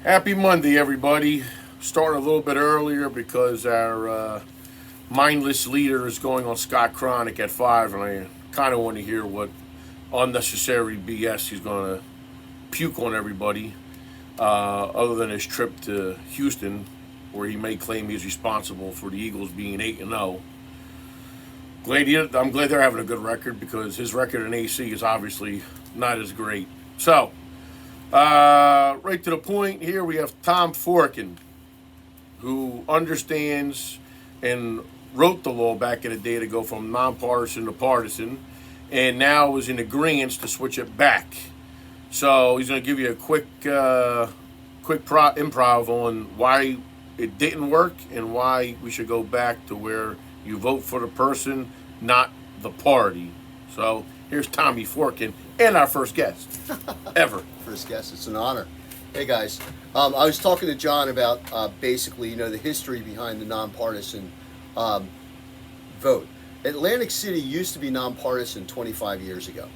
Happy Monday, everybody. Starting a little bit earlier because our mindless leader is going on Scott Cronic at 5, and I kind of want to hear what unnecessary BS he's going to puke on everybody, other than his trip to Houston, where he may claim he's responsible for the Eagles being 8-0. I'm glad they're having a good record because his record in AC is obviously not as great. So, right to the point here, we have Tom Forkin, who understands and wrote the law back in the day to go from nonpartisan to partisan, and now is in agreement to switch it back. So he's going to give you a quick improv on why it didn't work and why we should go back to where you vote for the person, not the party. So here's Tommy Forkin and our first guest ever. First guest, it's an honor. Hey guys, I was talking to John about basically, the history behind the nonpartisan vote. Atlantic City used to be nonpartisan 25 years ago,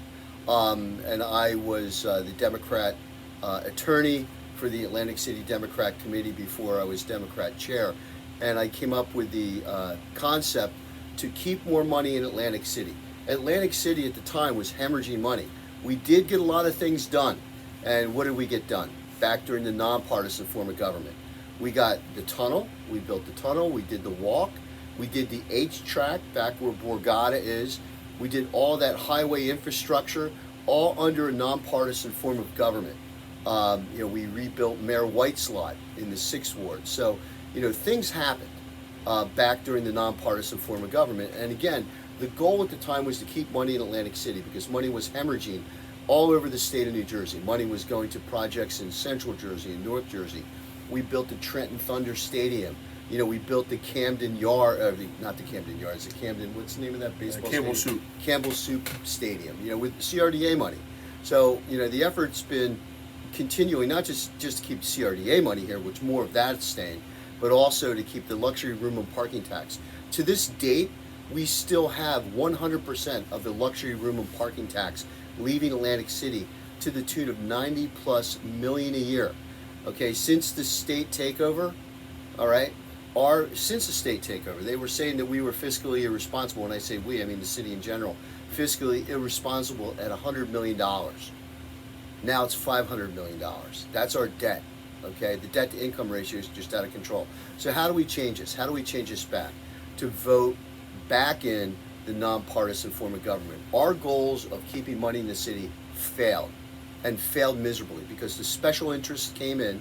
and I was the Democrat attorney for the Atlantic City Democrat Committee before I was Democrat chair, and I came up with the concept to keep more money in Atlantic City. Atlantic City at the time was hemorrhaging money. We did get a lot of things done, and what did we get done? Back during the nonpartisan form of government. We got the tunnel, we built the tunnel, we did the walk, we did the H-track back where Borgata is, we did all that highway infrastructure, all under a nonpartisan form of government. We rebuilt Mayor White's lot in the 6th Ward. So, things happened back during the nonpartisan form of government. And again, the goal at the time was to keep money in Atlantic City because money was hemorrhaging all over the state of New Jersey. Money was going to projects in Central Jersey and North Jersey. We built the Trenton Thunder Stadium. We built the Camden Yard, not the Camden Yards, the Camden, what's the name of that baseball Campbell stadium? Soup. Campbell Soup Stadium, with CRDA money. So, the effort's been continuing, not just to keep CRDA money here, which more of that's staying, but also to keep the luxury room and parking tax. To this date, we still have 100% of the luxury room and parking tax leaving Atlantic City to the tune of 90 plus million a year. Okay, since the state takeover, all right, since the state takeover, they were saying that we were fiscally irresponsible. When I say we, I mean the city in general, fiscally irresponsible at $100 million. Now it's $500 million. That's our debt. Okay, the debt to income ratio is just out of control. So how do we change this? How do we change this back? To vote back in the nonpartisan form of government. Our goals of keeping money in the city failed, and failed miserably because the special interests came in,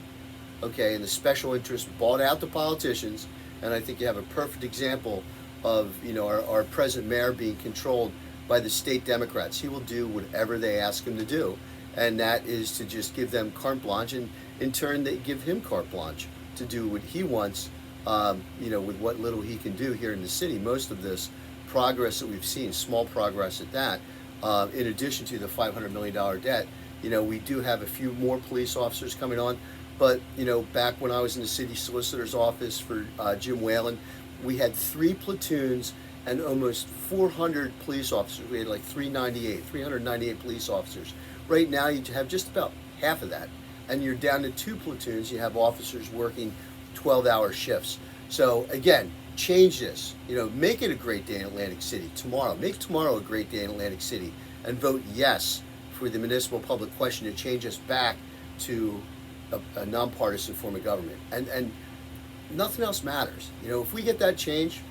okay, and the special interests bought out the politicians, and I think you have a perfect example of, our present mayor being controlled by the state Democrats. He will do whatever they ask him to do, and that is to just give them carte blanche, and in turn they give him carte blanche to do what he wants, with what little he can do here in the city. Most of this progress that we've seen, small progress at that, in addition to the $500 million debt, we do have a few more police officers coming on, but, back when I was in the city solicitor's office for Jim Whalen, we had 3 platoons and almost 400 police officers. We had like 398 police officers. Right now you have just about half of that, and you're down to 2 platoons. You have officers working 12-hour shifts. So again, change this. Make it a great day in Atlantic City tomorrow. Make tomorrow a great day in Atlantic City, and vote yes for the municipal public question to change us back to a nonpartisan form of government. And nothing else matters. If we get that change,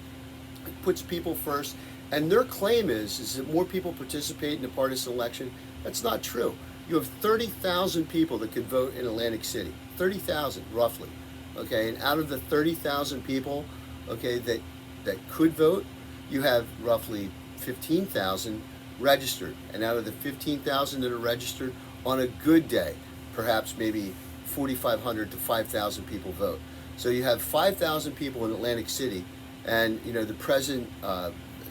it puts people first. And their claim is that more people participate in the partisan election. That's not true. You have 30,000 people that could vote in Atlantic City. 30,000, roughly. Okay, and out of the 30,000 people, okay, that could vote, you have roughly 15,000 registered. And out of the 15,000 that are registered, on a good day, perhaps maybe 4,500 to 5,000 people vote. So you have 5,000 people in Atlantic City, and the present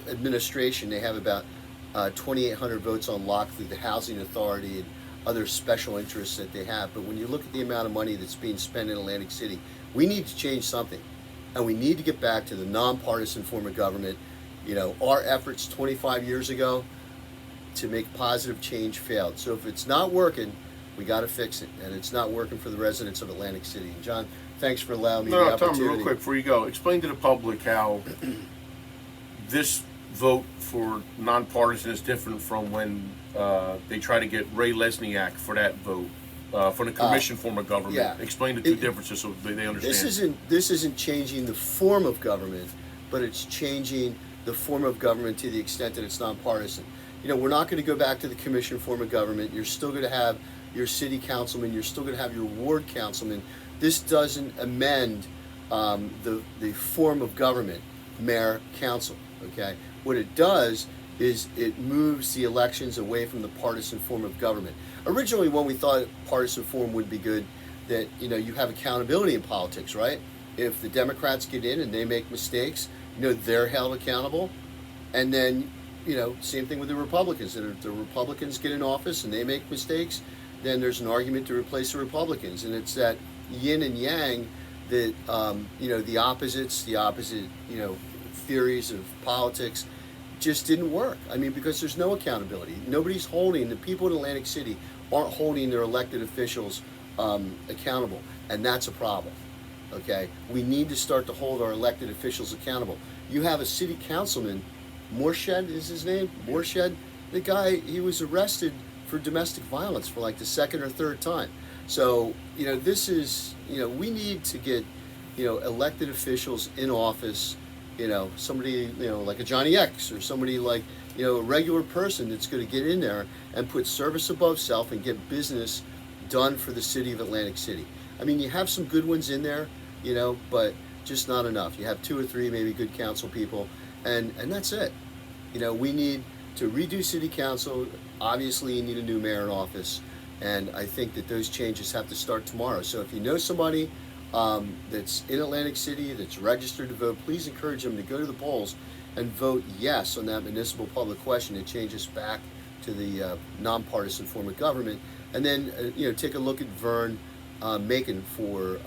administration, they have about 2,800 votes on lock through the Housing Authority and other special interests that they have. But when you look at the amount of money that's being spent in Atlantic City, we need to change something, and we need to get back to the nonpartisan form of government. Our efforts 25 years ago to make positive change failed. So if it's not working, We got to fix it, and it's not working for the residents of Atlantic City. And John, thanks for allowing me the No, opportunity. Tom, real quick before you go, explain to the public how this vote for nonpartisan is different from when they try to get Ray Lesniak for that vote for the commission form of government. yeah. Explain the two differences so they understand. This isn't changing the form of government, but it's changing the form of government to the extent that it's nonpartisan. You know, we're not going to go back to the commission form of government. You're still going to have your city councilman. You're still going to have your ward councilman. This doesn't amend the form of government, mayor, council. Okay, what it does is it moves the elections away from the partisan form of government. Originally, when we thought partisan form would be good, that you have accountability in politics, right? If the Democrats get in and they make mistakes, they're held accountable, and then same thing with the Republicans. If the Republicans get in office and they make mistakes, then there's an argument to replace the Republicans, and it's that yin and yang that the opposite theories of politics just didn't work. I mean, because there's no accountability. The people in Atlantic City aren't holding their elected officials accountable, and that's a problem. Okay, we need to start to hold our elected officials accountable. You have a city councilman, Morshed is his name, Morshed. The guy, he was arrested for domestic violence for like the second or third time. So this is we need to get elected officials in office. Somebody like a Johnny X or somebody like a regular person that's going to get in there and put service above self and get business done for the city of Atlantic City. I mean, you have some good ones in there, but just not enough. You have 2 or 3 maybe good council people, and that's it. We need to redo city council. Obviously, you need a new mayor in office, and I think that those changes have to start tomorrow. So if you know somebody that's in Atlantic City that's registered to vote, please encourage them to go to the polls and vote yes on that municipal public question and change us back to the nonpartisan form of government. And then take a look at Vern Macon for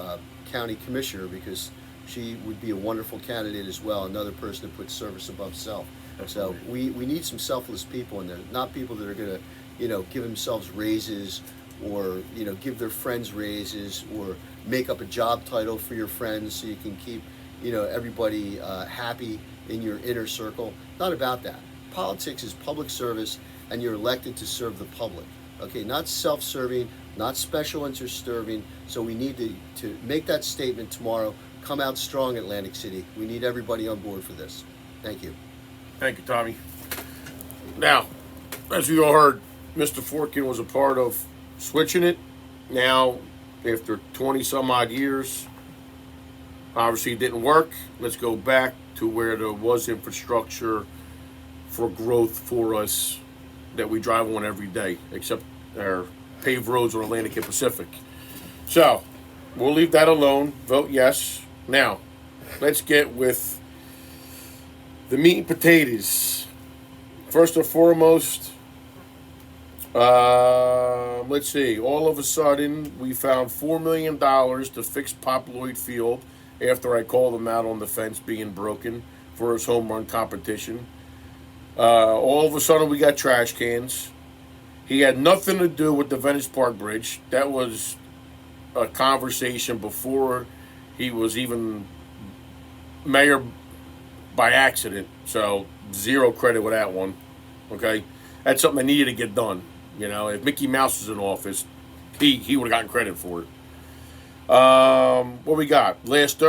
county commissioner, because she would be a wonderful candidate as well, another person that puts service above self. So we need some selfless people in there, not people that are going to give themselves raises or give their friends raises or make up a job title for your friends so you can keep everybody happy in your inner circle. Not about that. Politics is public service, and you're elected to serve the public. Okay, not self-serving, not special interest serving. So we need to make that statement tomorrow. Come out strong, Atlantic City. We need everybody on board for this. Thank you. Thank you, Tommy. Now, as we all heard, Mr. Forkin was a part of switching it. Now, after 20 some odd years, obviously it didn't work. Let's go back to where there was infrastructure for growth for us that we drive on every day, except our paved roads on Atlantic and Pacific. So, we'll leave that alone. Vote yes. Now, let's get with the meat and potatoes. First and foremost, let's see. All of a sudden, we found $4 million to fix Pop Lloyd Field after I called him out on the fence being broken for his home run competition. All of a sudden, we got trash cans. He had nothing to do with the Venice Park Bridge. That was a conversation before he was even mayor by accident. So, zero credit with that one. Okay? That's something that needed to get done. If Mickey Mouse was in office, he would have gotten credit for it. What we got? Last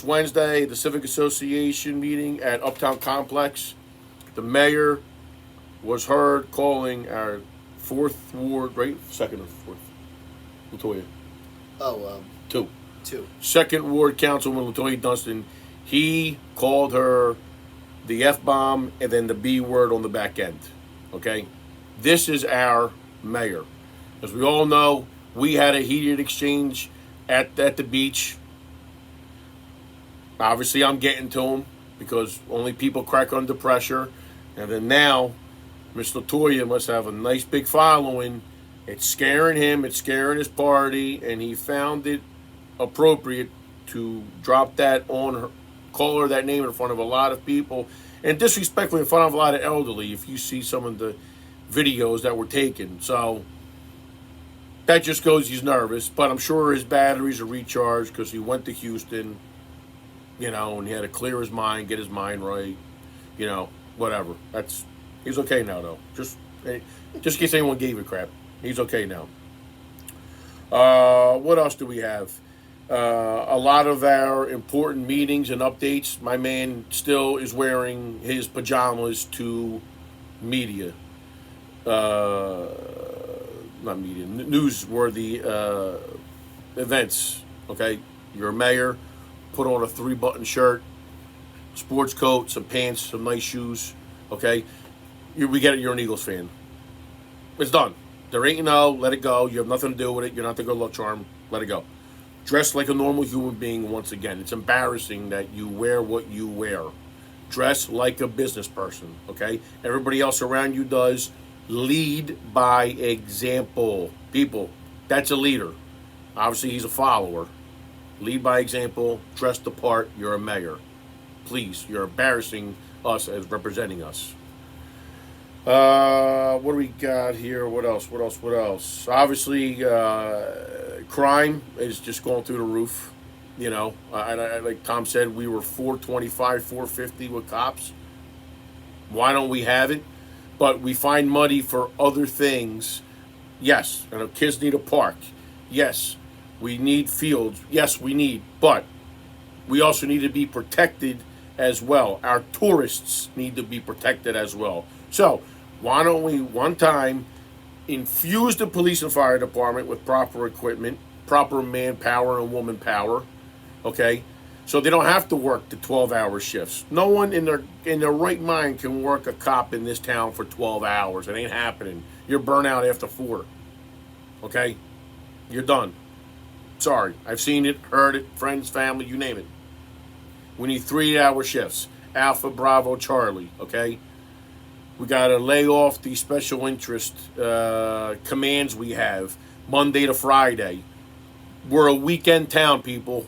Wednesday, the Civic Association meeting at Uptown Complex. The mayor was heard calling our 4th Ward, right? 2nd or 4th? Latoya. Oh, 2. 2. 2nd Ward Councilman Latoya Dunstan. He called her the F-bomb and then the B word on the back end. Okay? This is our mayor. As we all know, we had a heated exchange at the beach. Obviously, I'm getting to him because only people crack under pressure. And then now, Mr. Latoya must have a nice big following. It's scaring him. It's scaring his party. And he found it appropriate to drop that on her, call her that name in front of a lot of people, and disrespectfully in front of a lot of elderly, if you see some of the videos that were taken. So that just goes he's nervous. But I'm sure his batteries are recharged because he went to Houston, and he had to clear his mind, get his mind right, whatever. He's okay now though. Just in case anyone gave a crap, he's okay now. What else do we have? A lot of our important meetings and updates, my man still is wearing his pajamas to media. Not media, newsworthy events. Okay, you're a mayor, put on a 3-button shirt, sports coat, some pants, some nice shoes. Okay, we get it. You're an Eagles fan. It's done. They're 8-0. Let it go. You have nothing to do with it. You're not the good luck charm. Let it go. Dress like a normal human being once again. It's embarrassing that you wear what you wear. Dress like a business person. Okay, everybody else around you does. Lead by example. People, that's a leader. Obviously, he's a follower. Lead by example. Dress the part. You're a mayor. Please, you're embarrassing us as representing us. What do we got here? What else? Obviously, crime is just going through the roof. Like Tom said, we were 425, 450 with cops. Why don't we have it? But we find money for other things. Yes, kids need a park. Yes, we need fields. Yes, we need. But we also need to be protected as well. Our tourists need to be protected as well. So why don't we one time infuse the police and fire department with proper equipment, proper manpower and woman power, okay? So they don't have to work the 12-hour shifts. No one in their right mind can work a cop in this town for 12 hours. It ain't happening. You're burnt out after 4. Okay? You're done. Sorry. I've seen it, heard it, friends, family, you name it. We need 3-hour shifts. Alpha, Bravo, Charlie. Okay? We got to lay off the special interest commands we have Monday to Friday. We're a weekend town, people.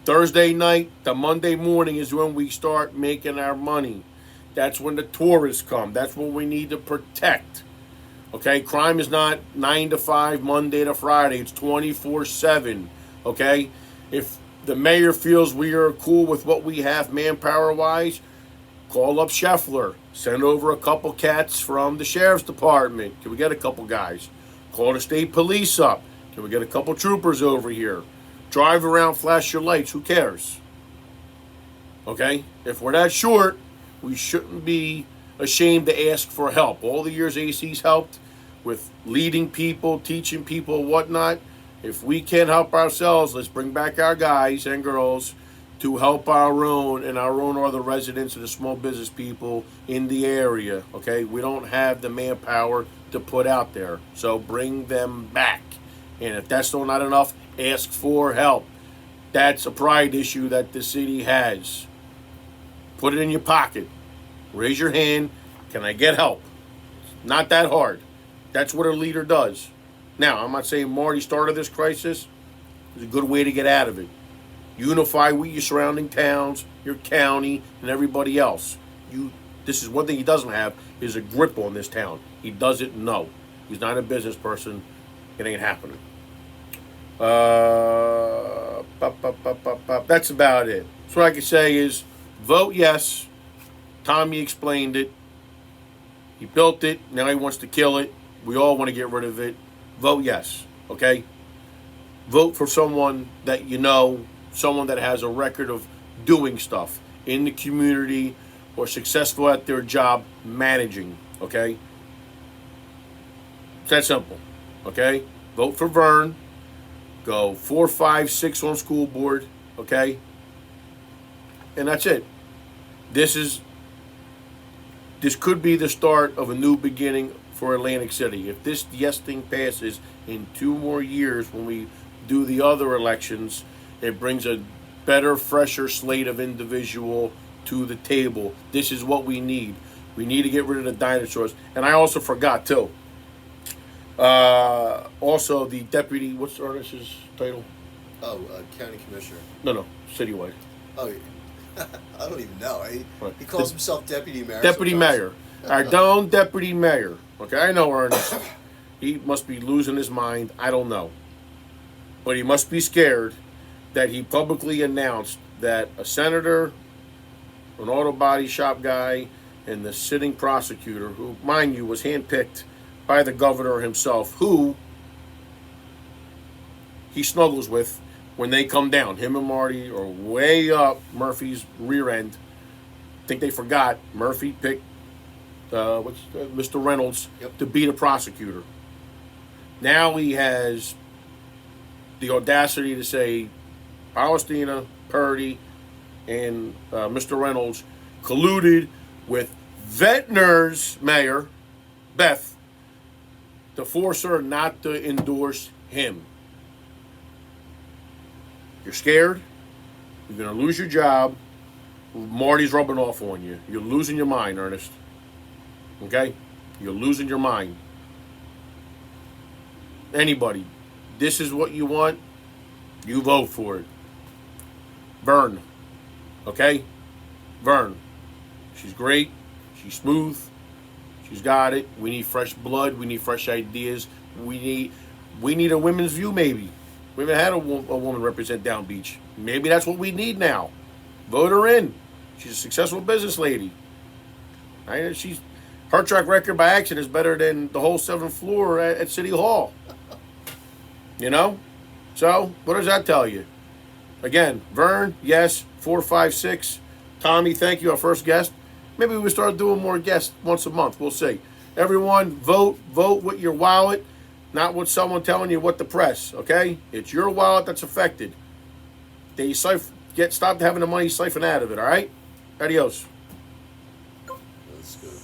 Thursday night to Monday morning is when we start making our money. That's when the tourists come. That's what we need to protect. Okay? Crime is not 9 to 5, Monday to Friday. It's 24/7. Okay? If the mayor feels we are cool with what we have manpower-wise, call up Scheffler. Send over a couple cats from the sheriff's department. Can we get a couple guys? Call the state police up. Can we get a couple troopers over here? Drive around, flash your lights. Who cares? Okay? If we're that short, we shouldn't be ashamed to ask for help. All the years AC's helped with leading people, teaching people, whatnot. If we can't help ourselves, let's bring back our guys and girls to help our own, and our own are the residents and the small business people in the area. Okay? We don't have the manpower to put out there. So bring them back. And if that's still not enough, ask for help. That's a pride issue that the city has. Put it in your pocket. Raise your hand. Can I get help? Not that hard. That's what a leader does. Now, I'm not saying Marty started this crisis. It's a good way to get out of it. Unify with your surrounding towns, your county, and everybody else. This is one thing he doesn't have, is a grip on this town. He doesn't know. He's not a business person. It ain't happening. That's about it. So what I can say is, vote yes. Tommy explained it. He built it. Now he wants to kill it. We all want to get rid of it. Vote yes. Okay? Vote for someone that you know, someone that has a record of doing stuff in the community or successful at their job managing. Okay? It's that simple. Okay? Vote for Vern. Go 4, 5, 6 on school board. Okay? And that's it. This could be the start of a new beginning for Atlantic City. If this yes thing passes in 2 more years when we do the other elections, it brings a better, fresher slate of individual to the table. This is what we need. We need to get rid of the dinosaurs. And I also forgot, too. Also, the deputy, what's Ernest's title? County commissioner. No, citywide. Oh, I don't even know. Right. He calls himself deputy mayor. Deputy sometimes. mayor. Our own deputy mayor. Okay, I know Ernest. He must be losing his mind. I don't know. But he must be scared that he publicly announced that a senator, an auto body shop guy, and the sitting prosecutor, who, mind you, was handpicked by the governor himself, who he snuggles with when they come down. Him and Marty are way up Murphy's rear end. I think they forgot Murphy picked Mr. Reynolds to be the prosecutor. Now he has the audacity to say Palestina, Purdy, and Mr. Reynolds colluded with Ventnor's mayor, Beth, to force her not to endorse him. You're scared. You're going to lose your job. Marty's rubbing off on you. You're losing your mind, Ernest. Okay? You're losing your mind. Anybody, this is what you want, you vote for it. Vern. Okay? Vern. She's great. She's smooth. She's got it. We need fresh blood. We need fresh ideas. We need a women's view, maybe. We haven't had a woman represent Down Beach. Maybe that's what we need now. Vote her in. She's a successful business lady. Her track record by accident is better than the whole 7th floor at City Hall. You know? So, what does that tell you? Again, Vern, yes, 4, 5, 6. Tommy, thank you, our first guest. Maybe we start doing more guests once a month. We'll see. Everyone, vote with your wallet, not with someone telling you what to press, okay? It's your wallet that's affected. Stop having the money siphoned out of it, all right? Adios.